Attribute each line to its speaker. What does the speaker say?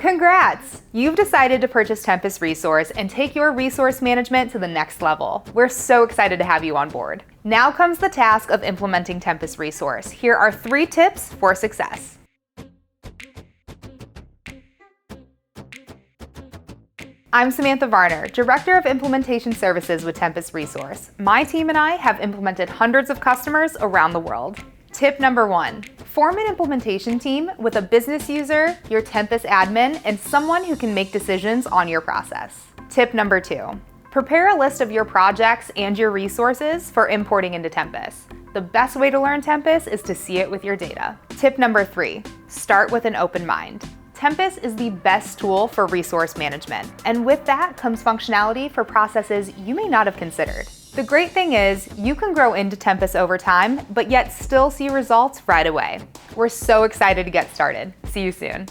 Speaker 1: Congrats! You've decided to purchase Tempus Resource and take your resource management to the next level. We're so excited to have you on board. Now comes the task of implementing Tempus Resource. Here are 3 tips for success. I'm Samantha Varner, Director of Implementation Services with Tempus Resource. My team and I have implemented hundreds of customers around the world. Tip number 1, form an implementation team with a business user, your Tempus admin, and someone who can make decisions on your process. Tip number 2, prepare a list of your projects and your resources for importing into Tempus. The best way to learn Tempus is to see it with your data. Tip number 3, start with an open mind. Tempus is the best tool for resource management, and with that comes functionality for processes you may not have considered. The great thing is, you can grow into Tempus over time, but yet still see results right away. We're so excited to get started. See you soon.